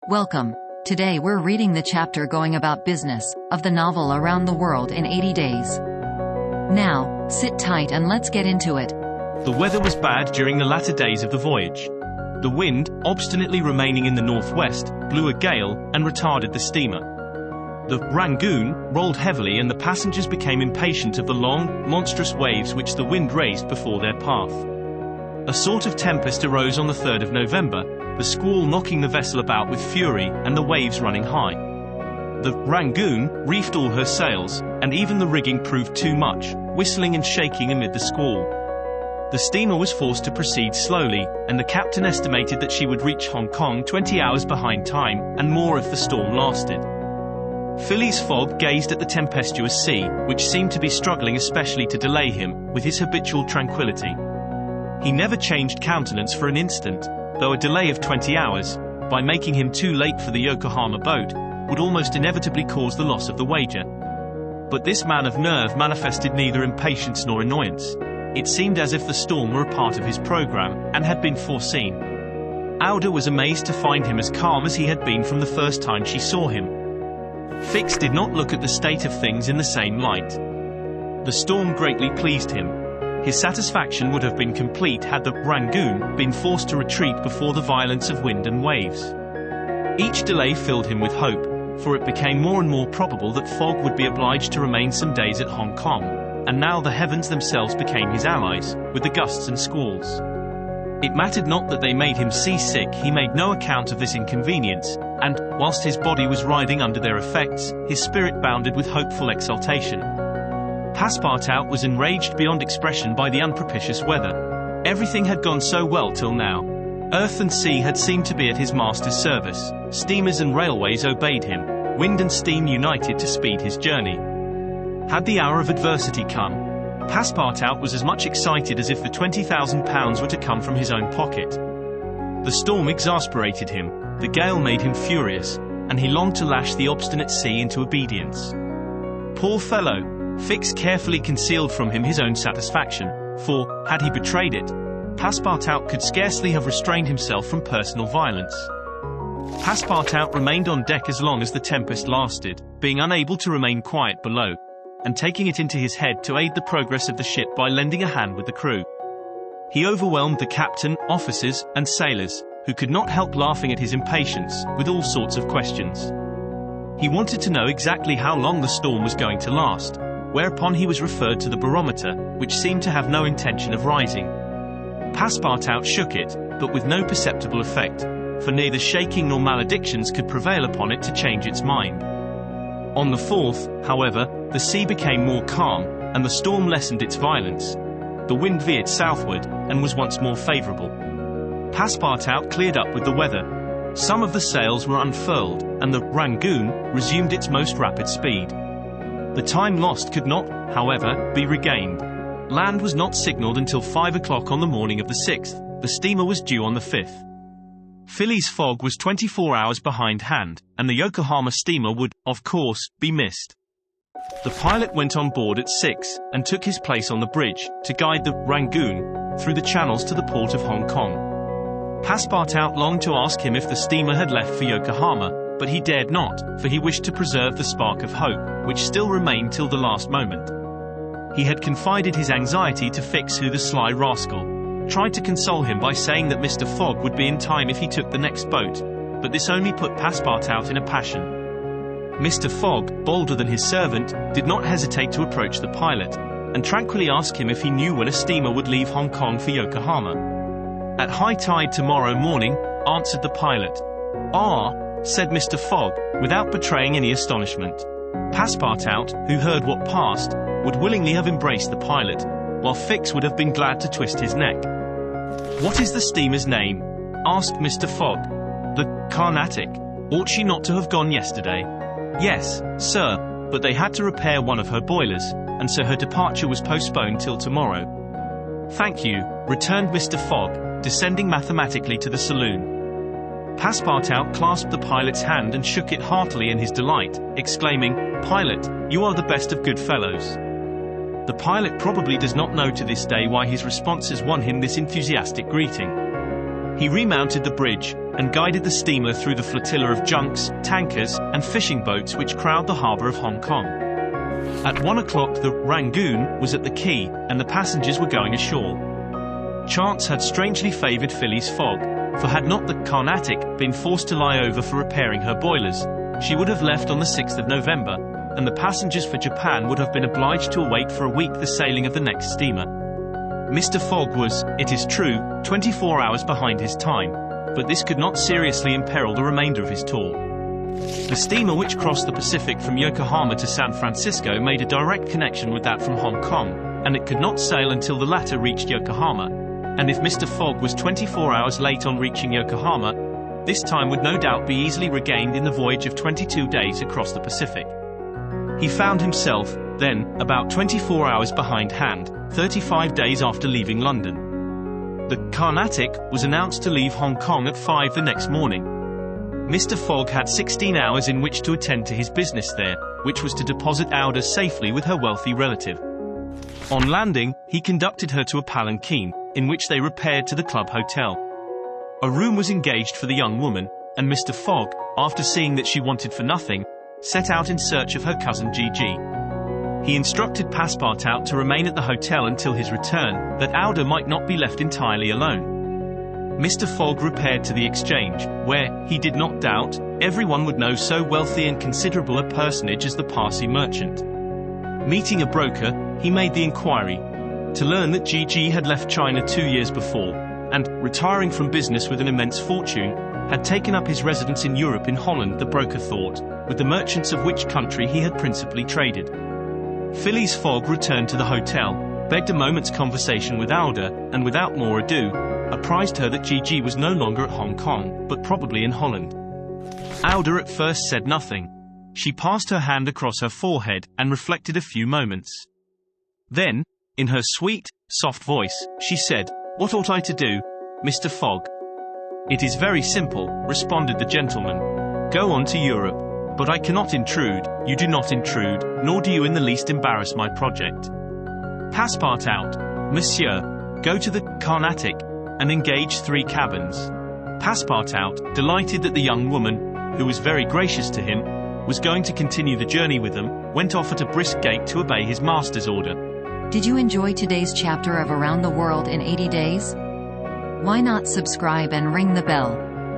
Welcome. Today we're reading the chapter going about business, of the novel Around the World in 80 Days. Now, sit tight and let's get into it. The weather was bad during the latter days of the voyage. The wind, obstinately remaining in the northwest, blew a gale, and retarded the steamer. The Rangoon rolled heavily and the passengers became impatient of the long, monstrous waves which the wind raised before their path. A sort of tempest arose on the 3rd of November, the squall knocking the vessel about with fury and the waves running high. The Rangoon reefed all her sails, and even the rigging proved too much, whistling and shaking amid the squall. The steamer was forced to proceed slowly, and the captain estimated that she would reach Hong Kong 20 hours behind time, and more if the storm lasted. Phileas Fogg gazed at the tempestuous sea, which seemed to be struggling especially to delay him, with his habitual tranquility. He never changed countenance for an instant, though a delay of 20 hours, by making him too late for the Yokohama boat, would almost inevitably cause the loss of the wager. But this man of nerve manifested neither impatience nor annoyance. It seemed as if the storm were a part of his program, and had been foreseen. Aouda was amazed to find him as calm as he had been from the first time she saw him. Fix did not look at the state of things in the same light. The storm greatly pleased him. His satisfaction would have been complete had the Rangoon been forced to retreat before the violence of wind and waves. Each delay filled him with hope, for it became more and more probable that Fogg would be obliged to remain some days at Hong Kong, and now the heavens themselves became his allies, with the gusts and squalls. It mattered not that they made him seasick, he made no account of this inconvenience, and, whilst his body was writhing under their effects, his spirit bounded with hopeful exultation. Passepartout was enraged beyond expression by the unpropitious weather. Everything had gone so well till now. Earth and sea had seemed to be at his master's service. Steamers and railways obeyed him. Wind and steam united to speed his journey. Had the hour of adversity come, Passepartout was as much excited as if the £20,000 were to come from his own pocket. The storm exasperated him, the gale made him furious, and he longed to lash the obstinate sea into obedience. Poor fellow! Fix carefully concealed from him his own satisfaction, for, had he betrayed it, Passepartout could scarcely have restrained himself from personal violence. Passepartout remained on deck as long as the tempest lasted, being unable to remain quiet below, and taking it into his head to aid the progress of the ship by lending a hand with the crew. He overwhelmed the captain, officers, and sailors, who could not help laughing at his impatience, with all sorts of questions. He wanted to know exactly how long the storm was going to last, whereupon he was referred to the barometer, which seemed to have no intention of rising. Passepartout shook it, but with no perceptible effect, for neither shaking nor maledictions could prevail upon it to change its mind. On the 4th, however, the sea became more calm, and the storm lessened its violence. The wind veered southward, and was once more favourable. Passepartout cleared up with the weather. Some of the sails were unfurled, and the Rangoon resumed its most rapid speed. The time lost could not, however, be regained. Land was not signalled until 5 o'clock on the morning of the 6th. The steamer was due on the 5th. Phileas Fogg was 24 hours behindhand, and the Yokohama steamer would, of course, be missed. The pilot went on board at 6, and took his place on the bridge, to guide the Rangoon through the channels to the port of Hong Kong. Passepartout longed to ask him if the steamer had left for Yokohama, but he dared not, for he wished to preserve the spark of hope, which still remained till the last moment. He had confided his anxiety to Fix, who, the sly rascal, tried to console him by saying that Mr. Fogg would be in time if he took the next boat, but this only put Passepartout in a passion. Mr. Fogg, bolder than his servant, did not hesitate to approach the pilot, and tranquilly ask him if he knew when a steamer would leave Hong Kong for Yokohama. "At high tide tomorrow morning," answered the pilot. "Ah," said Mr. Fogg, without betraying any astonishment. Passepartout, who heard what passed, would willingly have embraced the pilot, while Fix would have been glad to twist his neck. "What is the steamer's name?" asked Mr. Fogg. "The Carnatic. Ought she not to have gone yesterday?" "Yes, sir, but they had to repair one of her boilers, and so her departure was postponed till tomorrow." "Thank you," returned Mr. Fogg, descending mathematically to the saloon. Passepartout clasped the pilot's hand and shook it heartily in his delight, exclaiming, "Pilot, you are the best of good fellows." The pilot probably does not know to this day why his response has won him this enthusiastic greeting. He remounted the bridge, and guided the steamer through the flotilla of junks, tankers, and fishing boats which crowd the harbor of Hong Kong. At 1 o'clock the Rangoon was at the quay, and the passengers were going ashore. Chance had strangely favored Philly's fog, for had not the Carnatic been forced to lie over for repairing her boilers, she would have left on the 6th of November, and the passengers for Japan would have been obliged to await for a week the sailing of the next steamer. Mr. Fogg was, it is true, 24 hours behind his time, but this could not seriously imperil the remainder of his tour. The steamer which crossed the Pacific from Yokohama to San Francisco made a direct connection with that from Hong Kong, and it could not sail until the latter reached Yokohama, and if Mr. Fogg was 24 hours late on reaching Yokohama, this time would no doubt be easily regained in the voyage of 22 days across the Pacific. He found himself, then, about 24 hours behindhand, 35 days after leaving London. The Carnatic was announced to leave Hong Kong at 5 the next morning. Mr. Fogg had 16 hours in which to attend to his business there, which was to deposit Aouda safely with her wealthy relative. On landing, he conducted her to a palanquin, in which they repaired to the club hotel. A room was engaged for the young woman, and Mr. Fogg, after seeing that she wanted for nothing, set out in search of her cousin Gigi. He instructed Passepartout to remain at the hotel until his return, that Aouda might not be left entirely alone. Mr. Fogg repaired to the exchange, where, he did not doubt, everyone would know so wealthy and considerable a personage as the Parsi merchant. Meeting a broker, he made the inquiry, to learn that Gigi had left China 2 years before, and, retiring from business with an immense fortune, had taken up his residence in Europe in Holland, the broker thought, with the merchants of which country he had principally traded. Phileas Fogg returned to the hotel, begged a moment's conversation with Aouda, and without more ado, apprised her that Gigi was no longer at Hong Kong, but probably in Holland. Aouda at first said nothing. She passed her hand across her forehead, and reflected a few moments. Then, in her sweet, soft voice, she said, "What ought I to do, Mr. Fogg?" "It is very simple," responded the gentleman. "Go on to Europe. But I cannot intrude, you do not intrude, nor do you in the least embarrass my project. Passepartout, monsieur, go to the Carnatic, and engage 3 cabins." Passepartout, delighted that the young woman, who was very gracious to him, was going to continue the journey with them, went off at a brisk gait to obey his master's order. Did you enjoy today's chapter of Around the World in 80 Days? Why not subscribe and ring the bell?